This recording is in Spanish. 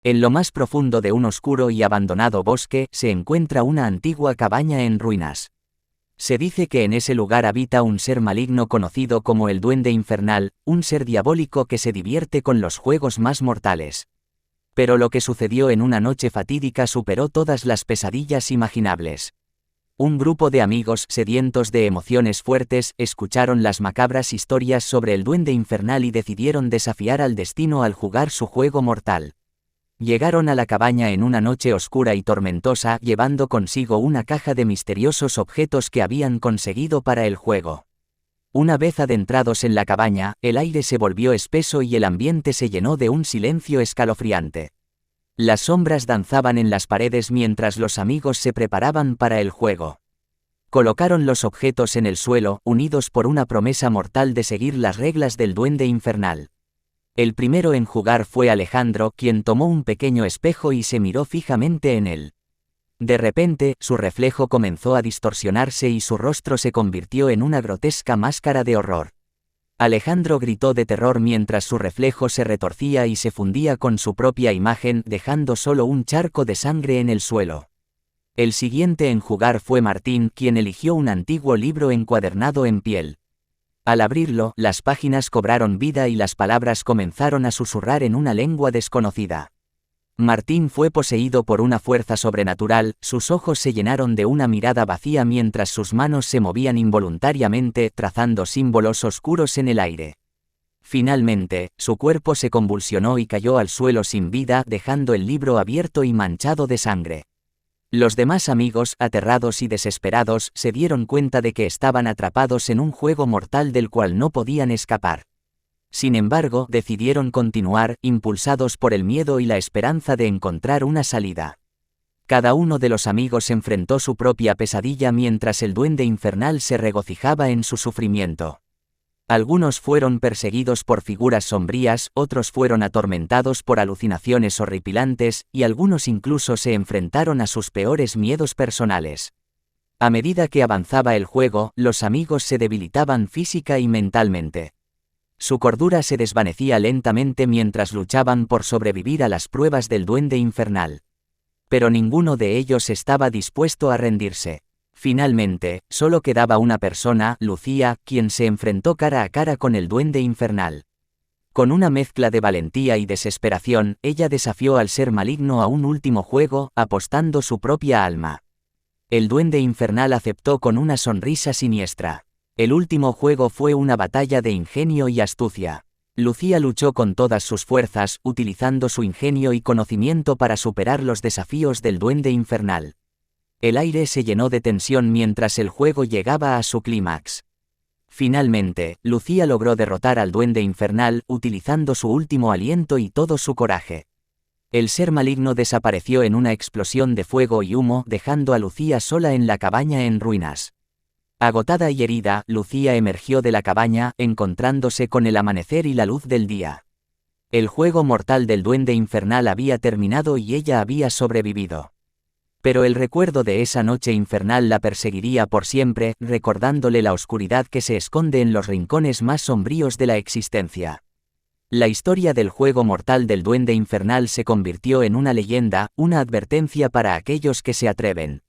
En lo más profundo de un oscuro y abandonado bosque se encuentra una antigua cabaña en ruinas. Se dice que en ese lugar habita un ser maligno conocido como el Duende Infernal, un ser diabólico que se divierte con los juegos más mortales. Pero lo que sucedió en una noche fatídica superó todas las pesadillas imaginables. Un grupo de amigos sedientos de emociones fuertes escucharon las macabras historias sobre el Duende Infernal y decidieron desafiar al destino al jugar su juego mortal. Llegaron a la cabaña en una noche oscura y tormentosa, llevando consigo una caja de misteriosos objetos que habían conseguido para el juego. Una vez adentrados en la cabaña, el aire se volvió espeso y el ambiente se llenó de un silencio escalofriante. Las sombras danzaban en las paredes mientras los amigos se preparaban para el juego. Colocaron los objetos en el suelo, unidos por una promesa mortal de seguir las reglas del Duende Infernal. El primero en jugar fue Alejandro, quien tomó un pequeño espejo y se miró fijamente en él. De repente, su reflejo comenzó a distorsionarse y su rostro se convirtió en una grotesca máscara de horror. Alejandro gritó de terror mientras su reflejo se retorcía y se fundía con su propia imagen, dejando solo un charco de sangre en el suelo. El siguiente en jugar fue Martín, quien eligió un antiguo libro encuadernado en piel. Al abrirlo, las páginas cobraron vida y las palabras comenzaron a susurrar en una lengua desconocida. Martín fue poseído por una fuerza sobrenatural, sus ojos se llenaron de una mirada vacía mientras sus manos se movían involuntariamente, trazando símbolos oscuros en el aire. Finalmente, su cuerpo se convulsionó y cayó al suelo sin vida, dejando el libro abierto y manchado de sangre. Los demás amigos, aterrados y desesperados, se dieron cuenta de que estaban atrapados en un juego mortal del cual no podían escapar. Sin embargo, decidieron continuar, impulsados por el miedo y la esperanza de encontrar una salida. Cada uno de los amigos enfrentó su propia pesadilla mientras el Duende Infernal se regocijaba en su sufrimiento. Algunos fueron perseguidos por figuras sombrías, otros fueron atormentados por alucinaciones horripilantes, y algunos incluso se enfrentaron a sus peores miedos personales. A medida que avanzaba el juego, los amigos se debilitaban física y mentalmente. Su cordura se desvanecía lentamente mientras luchaban por sobrevivir a las pruebas del Duende Infernal. Pero ninguno de ellos estaba dispuesto a rendirse. Finalmente, solo quedaba una persona, Lucía, quien se enfrentó cara a cara con el Duende Infernal. Con una mezcla de valentía y desesperación, ella desafió al ser maligno a un último juego, apostando su propia alma. El Duende Infernal aceptó con una sonrisa siniestra. El último juego fue una batalla de ingenio y astucia. Lucía luchó con todas sus fuerzas, utilizando su ingenio y conocimiento para superar los desafíos del Duende Infernal. El aire se llenó de tensión mientras el juego llegaba a su clímax. Finalmente, Lucía logró derrotar al Duende Infernal, utilizando su último aliento y todo su coraje. El ser maligno desapareció en una explosión de fuego y humo, dejando a Lucía sola en la cabaña en ruinas. Agotada y herida, Lucía emergió de la cabaña, encontrándose con el amanecer y la luz del día. El juego mortal del Duende Infernal había terminado y ella había sobrevivido. Pero el recuerdo de esa noche infernal la perseguiría por siempre, recordándole la oscuridad que se esconde en los rincones más sombríos de la existencia. La historia del juego mortal del Duende Infernal se convirtió en una leyenda, una advertencia para aquellos que se atreven.